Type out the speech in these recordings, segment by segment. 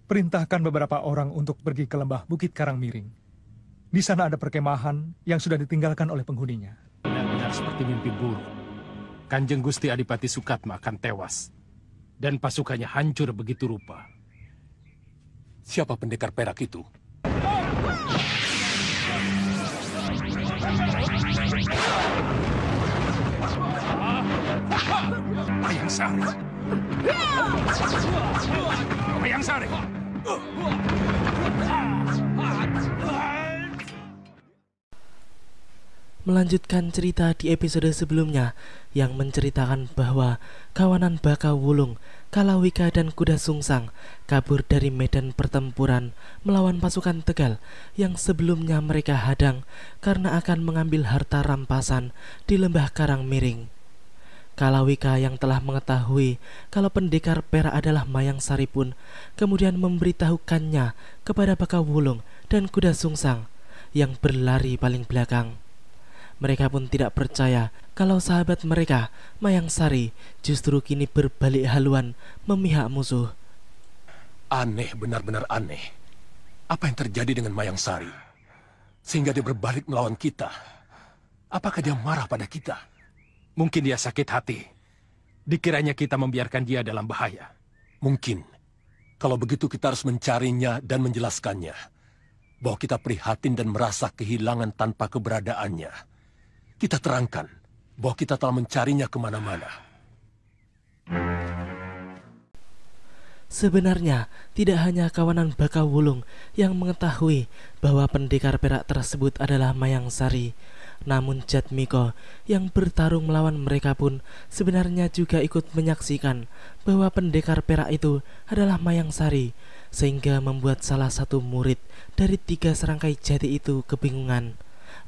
Perintahkan beberapa orang untuk pergi ke lembah Bukit Karangmiring. Di sana ada perkemahan yang sudah ditinggalkan oleh penghuninya. Benar-benar seperti mimpi buruk. Kanjeng Gusti Adipati Sukatma akan tewas. Dan pasukannya hancur begitu rupa. Siapa pendekar perak itu? Mayang Sari. Mayang Sari. Melanjutkan cerita di episode sebelumnya yang menceritakan bahwa kawanan Baka Wulung, Kalawika dan Kuda Sungsang kabur dari medan pertempuran melawan pasukan Tegal yang sebelumnya mereka hadang karena akan mengambil harta rampasan di lembah Karangmiring. Kalawika yang telah mengetahui kalau pendekar perak adalah Mayang Sari pun kemudian memberitahukannya kepada Baka Wulung dan Kuda Sungsang yang berlari paling belakang. Mereka pun tidak percaya kalau sahabat mereka, Mayang Sari, justru kini berbalik haluan memihak musuh. Aneh, benar-benar aneh. Apa yang terjadi dengan Mayang Sari? Sehingga dia berbalik melawan kita. Apakah dia marah pada kita? Mungkin dia sakit hati. Dikiranya kita membiarkan dia dalam bahaya. Mungkin. Kalau begitu kita harus mencarinya dan menjelaskannya. Bahwa kita prihatin dan merasa kehilangan tanpa keberadaannya. Kita terangkan bahwa kita telah mencarinya kemana-mana. Sebenarnya tidak hanya kawanan Baka Wulung yang mengetahui bahwa pendekar perak tersebut adalah Mayang Sari, namun Jatmiko yang bertarung melawan mereka pun sebenarnya juga ikut menyaksikan bahwa pendekar perak itu adalah Mayang Sari, sehingga membuat salah satu murid dari 3 serangkai jati itu kebingungan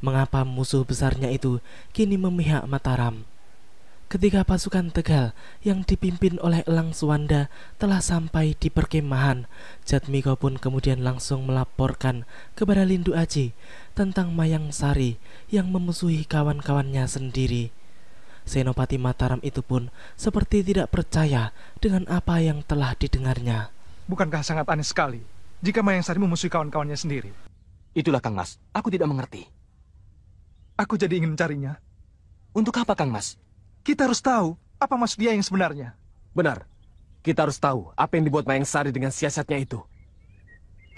mengapa musuh besarnya itu kini memihak Mataram. Ketika pasukan Tegal yang dipimpin oleh Elang Suwanda telah sampai di perkemahan, Jatmiko pun kemudian langsung melaporkan kepada Lindu Aji tentang Mayang Sari yang memusuhi kawan-kawannya sendiri. Senopati Mataram itu pun seperti tidak percaya dengan apa yang telah didengarnya. Bukankah sangat aneh sekali jika Mayang Sari memusuhi kawan-kawannya sendiri? Itulah Kang Mas, aku tidak mengerti. Aku jadi ingin mencarinya. Untuk apa Kang Mas? Kita harus tahu apa maksud dia yang sebenarnya. Benar. Kita harus tahu apa yang dibuat Mayang Sari dengan siasatnya itu.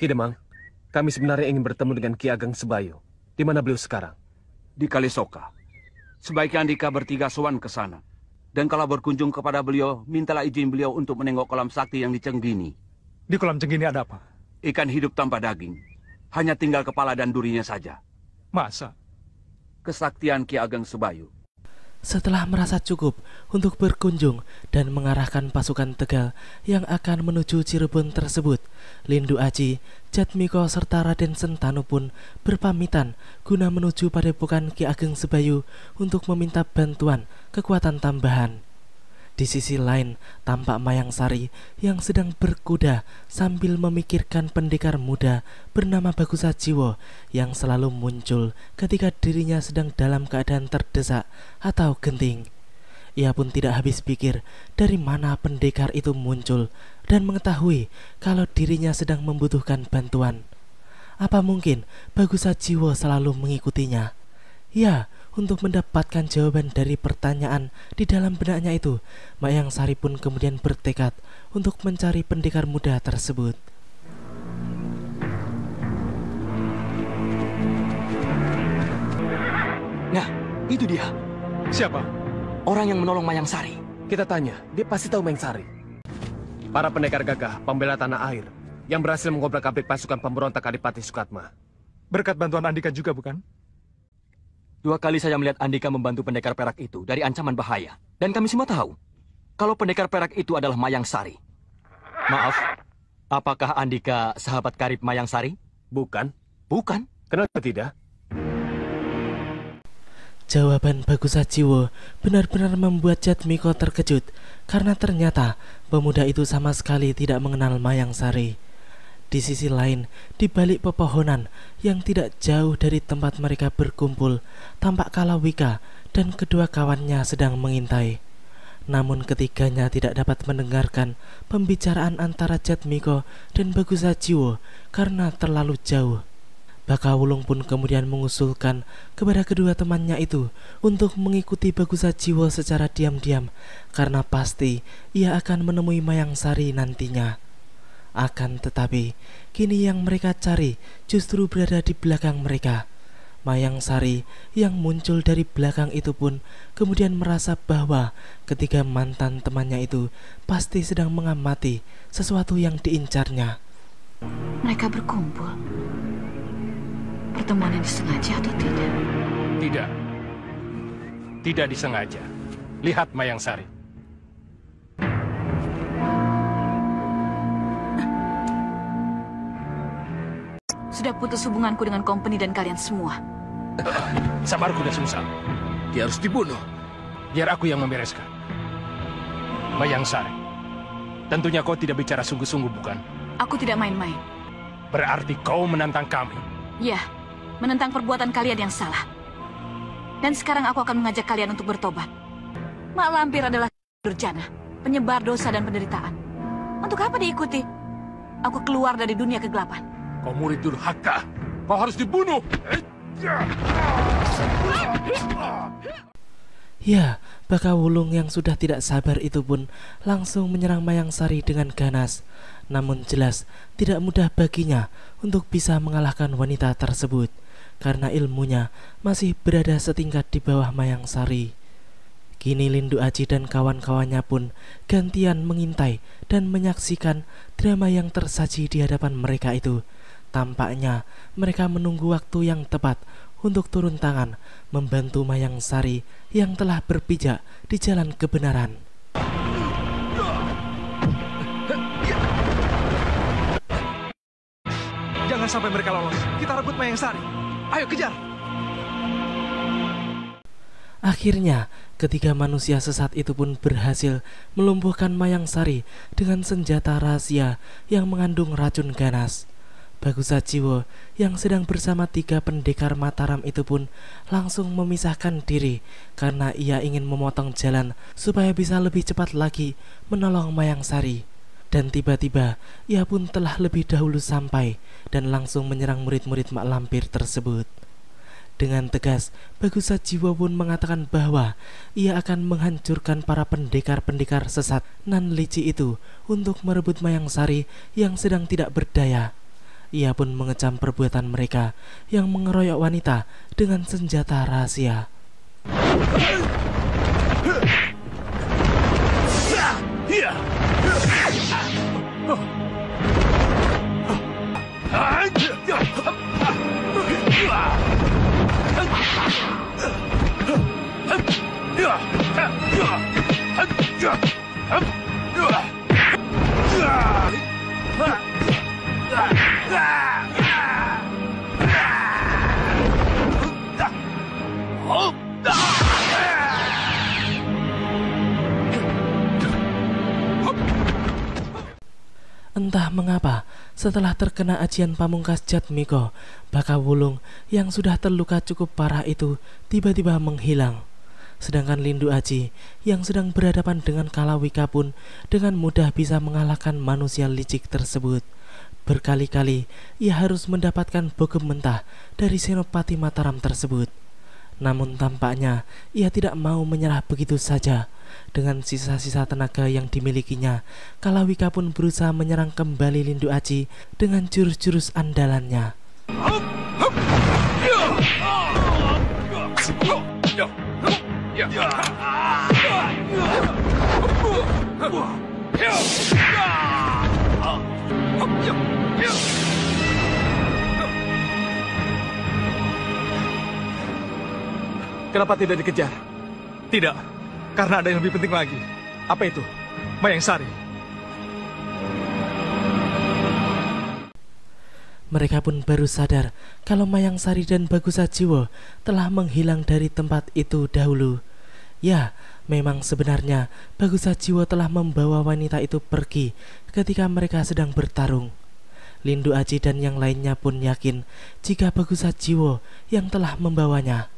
Ki Demang, kami sebenarnya ingin bertemu dengan Ki Ageng Sebayu. Di mana beliau sekarang? Di Kalisoka. Sebaiknya Andika bertiga sowan ke sana. Dan kalau berkunjung kepada beliau, mintalah izin beliau untuk menengok kolam sakti yang di Cenggini. Di kolam Cenggini ada apa? Ikan hidup tanpa daging. Hanya tinggal kepala dan durinya saja. Masa? Kesaktian Ki Ageng Sebayu. Setelah merasa cukup untuk berkunjung dan mengarahkan pasukan Tegal yang akan menuju Cirebon tersebut, Lindu Aji, Jatmiko serta Raden Sentanu pun berpamitan guna menuju padepokan Ki Ageng Sebayu untuk meminta bantuan kekuatan tambahan. Di sisi lain, tampak Mayang Sari yang sedang berkuda sambil memikirkan pendekar muda bernama Bagusajiwo yang selalu muncul ketika dirinya sedang dalam keadaan terdesak atau genting. Ia pun tidak habis pikir dari mana pendekar itu muncul dan mengetahui kalau dirinya sedang membutuhkan bantuan. Apa mungkin Bagusajiwo selalu mengikutinya? Ya, untuk mendapatkan jawaban dari pertanyaan di dalam benaknya itu, Mayang Sari pun kemudian bertekad untuk mencari pendekar muda tersebut. Nah, itu dia. Siapa? Orang yang menolong Mayang Sari. Kita tanya, dia pasti tahu Mayang Sari. Para pendekar gagah, pembela tanah air, yang berhasil mengobrak-abrik pasukan pemberontak Adipati Sukatma. Berkat bantuan Andika juga bukan? 2 kali saya melihat Andika membantu pendekar perak itu dari ancaman bahaya. Dan kami semua tahu kalau pendekar perak itu adalah Mayang Sari. Maaf, apakah Andika sahabat karib Mayang Sari? Bukan. Bukan? Kenapa tidak? Jawaban Bagusajiwo benar-benar membuat Jatmiko terkejut karena ternyata pemuda itu sama sekali tidak mengenal Mayang Sari. Di sisi lain, di balik pepohonan yang tidak jauh dari tempat mereka berkumpul, tampak Kalawika dan kedua kawannya sedang mengintai. Namun ketiganya tidak dapat mendengarkan pembicaraan antara Jatmiko dan Bagusajiwo karena terlalu jauh. Bakawulung pun kemudian mengusulkan kepada kedua temannya itu untuk mengikuti Bagusajiwo secara diam-diam, karena pasti ia akan menemui Mayang Sari nantinya. Akan tetapi, kini yang mereka cari justru berada di belakang mereka. Mayang Sari yang muncul dari belakang itu pun kemudian merasa bahwa ketiga mantan temannya itu pasti sedang mengamati sesuatu yang diincarnya. Mereka berkumpul. Pertemuan yang disengaja atau tidak? Tidak. Tidak disengaja. Lihat Mayang Sari. Sudah putus hubunganku dengan company dan kalian semua. Sabarku dan sungsang. Dia harus dibunuh. Biar aku yang membereskan. Mayang Sari, tentunya kau tidak bicara sungguh-sungguh, bukan? Aku tidak main-main. Berarti kau menantang kami. Ya, menentang perbuatan kalian yang salah. Dan sekarang aku akan mengajak kalian untuk bertobat. Mak Lampir adalah durjana, penyebar dosa dan penderitaan. Untuk apa diikuti? Aku keluar dari dunia kegelapan. Kau murid durhaka. Kau harus dibunuh. Ya, Bakawulung yang sudah tidak sabar itu pun langsung menyerang Mayang Sari dengan ganas. Namun jelas tidak mudah baginya untuk bisa mengalahkan wanita tersebut, karena ilmunya masih berada setingkat di bawah Mayang Sari. Kini Lindu Aji dan kawan-kawannya pun gantian mengintai dan menyaksikan drama yang tersaji di hadapan mereka itu. Tampaknya mereka menunggu waktu yang tepat untuk turun tangan membantu Mayang Sari yang telah berpijak di jalan kebenaran. Jangan sampai mereka lolos. Kita rebut Mayang Sari. Ayo kejar. Akhirnya, ketiga manusia sesat itu pun berhasil melumpuhkan Mayang Sari dengan senjata rahasia yang mengandung racun ganas. Bagusajiwo yang sedang bersama tiga pendekar Mataram itu pun langsung memisahkan diri karena ia ingin memotong jalan supaya bisa lebih cepat lagi menolong Mayang Sari. Dan tiba-tiba ia pun telah lebih dahulu sampai dan langsung menyerang murid-murid Mak Lampir tersebut. Dengan tegas, Bagusajiwo pun mengatakan bahwa ia akan menghancurkan para pendekar-pendekar sesat nan lici itu untuk merebut Mayang Sari yang sedang tidak berdaya. Ia pun mengecam perbuatan mereka yang mengeroyok wanita dengan senjata rahasia. Entah mengapa, setelah terkena ajian pamungkas Jatmiko, Bakawulung yang sudah terluka cukup parah itu tiba-tiba menghilang. Sedangkan Lindu Aji yang sedang berhadapan dengan Kalawika pun dengan mudah bisa mengalahkan manusia licik tersebut. Berkali-kali ia harus mendapatkan bogem mentah dari Senopati Mataram tersebut. Namun tampaknya ia tidak mau menyerah begitu saja. Dengan sisa-sisa tenaga yang dimilikinya, Kalawika pun berusaha menyerang kembali Lindu Aji dengan jurus-jurus andalannya. Kenapa tidak dikejar? Tidak, karena ada yang lebih penting lagi. Apa itu? Mayang Sari. Mereka pun baru sadar kalau Mayang Sari dan Bagusajiwo telah menghilang dari tempat itu dahulu. Ya, memang sebenarnya Bagusajiwo telah membawa wanita itu pergi ketika mereka sedang bertarung. Lindu Aji dan yang lainnya pun yakin jika Bagus Sajiwo yang telah membawanya.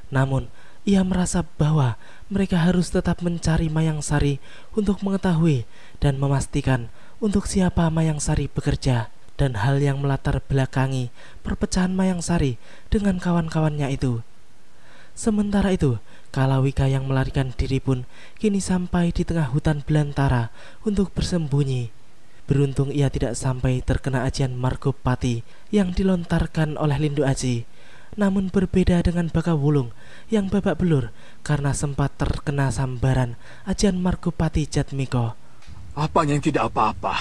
Namun, ia merasa bahwa mereka harus tetap mencari Mayang Sari untuk mengetahui dan memastikan untuk siapa Mayang Sari bekerja dan hal yang melatar belakangi perpecahan Mayang Sari dengan kawan-kawannya itu. Sementara itu, Kalawika yang melarikan diri pun kini sampai di tengah hutan belantara untuk bersembunyi. Beruntung ia tidak sampai terkena ajian Margopati yang dilontarkan oleh Lindu Aji. Namun berbeda dengan Baka Wulung yang babak belur karena sempat terkena sambaran ajian Margopati Jatmiko. Apanya yang tidak apa-apa?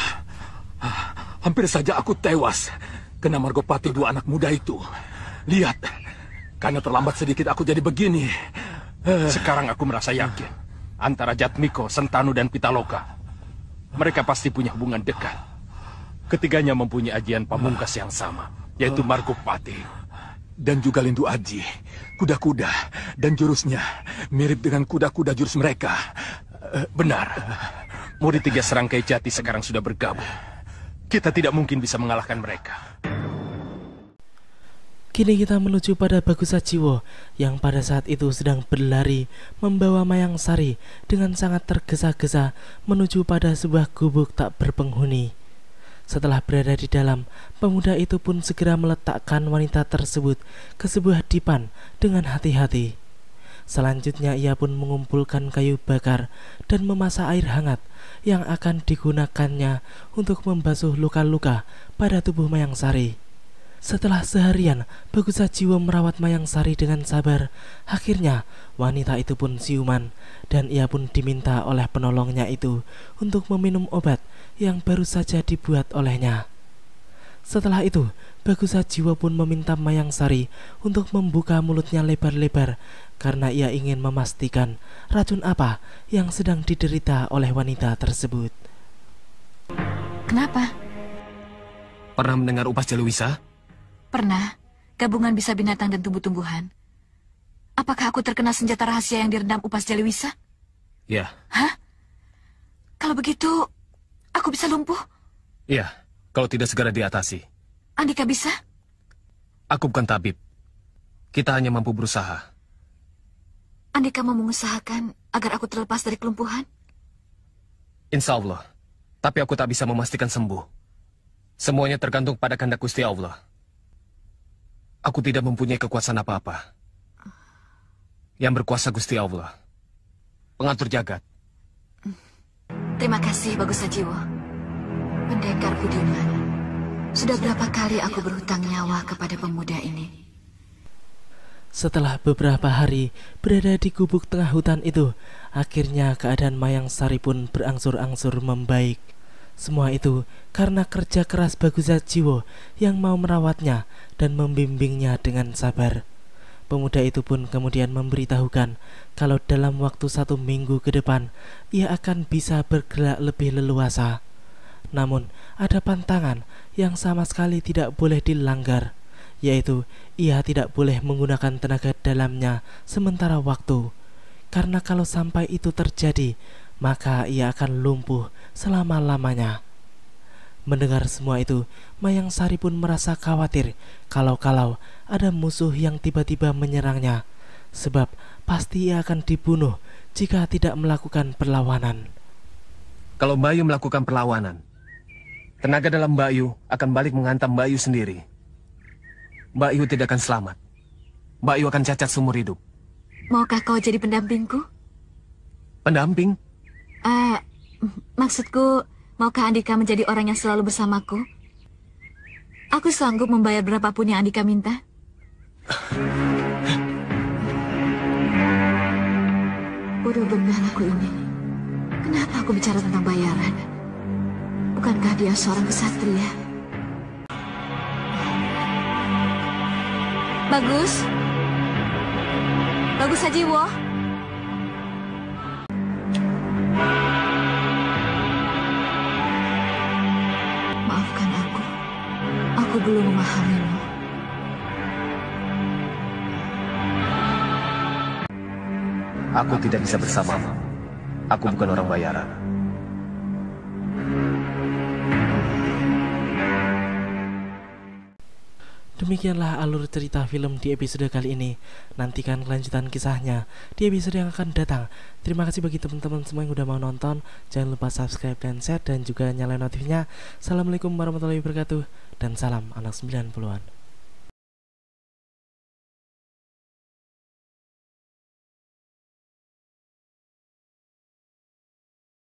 Hampir saja aku tewas kena Margopati dua anak muda itu. Lihat, karena terlambat sedikit aku jadi begini. Sekarang aku merasa yakin antara Jatmiko, Sentanu, dan Pitaloka. Mereka pasti punya hubungan dekat. Ketiganya mempunyai ajian pamungkas yang sama, yaitu Margopati. Dan juga Lindu Aji, kuda-kuda dan jurusnya mirip dengan kuda-kuda jurus mereka. Benar. Murid 3 serangkai jati sekarang sudah bergabung. Kita tidak mungkin bisa mengalahkan mereka. Kini kita menuju pada Bagus Sajiwo yang pada saat itu sedang berlari membawa Mayang Sari dengan sangat tergesa-gesa menuju pada sebuah gubuk tak berpenghuni. Setelah berada di dalam, pemuda itu pun segera meletakkan wanita tersebut ke sebuah dipan dengan hati-hati. Selanjutnya ia pun mengumpulkan kayu bakar dan memasak air hangat yang akan digunakannya untuk membasuh luka-luka pada tubuh Mayang Sari. Setelah seharian Bagus Sajiwo merawat Mayang Sari dengan sabar, akhirnya wanita itu pun siuman dan ia pun diminta oleh penolongnya itu untuk meminum obat yang baru saja dibuat olehnya. Setelah itu Bagus Sajiwo pun meminta Mayang Sari untuk membuka mulutnya lebar-lebar karena ia ingin memastikan racun apa yang sedang diderita oleh wanita tersebut. Kenapa? Pernah mendengar Upas Jaluwisa? Pernah. Gabungan bisa binatang dan tumbuh-tumbuhan. Apakah aku terkena senjata rahasia yang direndam Upas Jaluwisa? Ya. Hah? Kalau begitu, aku bisa lumpuh? Iya, kalau tidak segera diatasi. Andika bisa? Aku bukan tabib. Kita hanya mampu berusaha. Andika mau mengusahakan agar aku terlepas dari kelumpuhan? Insya Allah. Tapi aku tak bisa memastikan sembuh. Semuanya tergantung pada kehendak Gusti Allah. Aku tidak mempunyai kekuasaan apa-apa. Yang berkuasa Gusti Allah, pengatur jagat. Terima kasih, Bagus Sajiwo. Pendekar budiman. Sudah berapa kali aku berhutang nyawa kepada pemuda ini. Setelah beberapa hari berada di gubuk tengah hutan itu, akhirnya keadaan Mayang Sari pun berangsur-angsur membaik. Semua itu karena kerja keras Bagus Sajiwo yang mau merawatnya dan membimbingnya dengan sabar. Pemuda itu pun kemudian memberitahukan kalau dalam waktu 1 minggu ke depan ia akan bisa bergerak lebih leluasa. Namun ada pantangan yang sama sekali tidak boleh dilanggar, yaitu ia tidak boleh menggunakan tenaga dalamnya sementara waktu. Karena kalau sampai itu terjadi, maka ia akan lumpuh selama-lamanya. Mendengar semua itu, Mayang Sari pun merasa khawatir kalau-kalau ada musuh yang tiba-tiba menyerangnya, sebab pasti ia akan dibunuh jika tidak melakukan perlawanan. Kalau Bayu melakukan perlawanan, tenaga dalam Bayu akan balik menghantam Bayu sendiri. Bayu tidak akan selamat. Bayu akan cacat seumur hidup. Maukah kau jadi pendampingku? Pendamping? Maksudku, maukah Andika menjadi orang yang selalu bersamaku? Aku sanggup membayar berapapun yang Andika minta. Bodoh benar aku ini. Kenapa aku bicara tentang bayaran? Bukankah dia seorang kesatria? Bagus. Bagus Sajiwo. Maafkan aku. Aku belum memahamimu. Aku tidak bisa bersamamu. Aku bukan orang bayaran. Demikianlah alur cerita film di episode kali ini. Nantikan kelanjutan kisahnya di episode yang akan datang. Terima kasih bagi teman-teman semua yang udah mau nonton. Jangan lupa subscribe dan share dan juga nyalain notifnya. Assalamualaikum warahmatullahi wabarakatuh. Dan salam anak 90-an.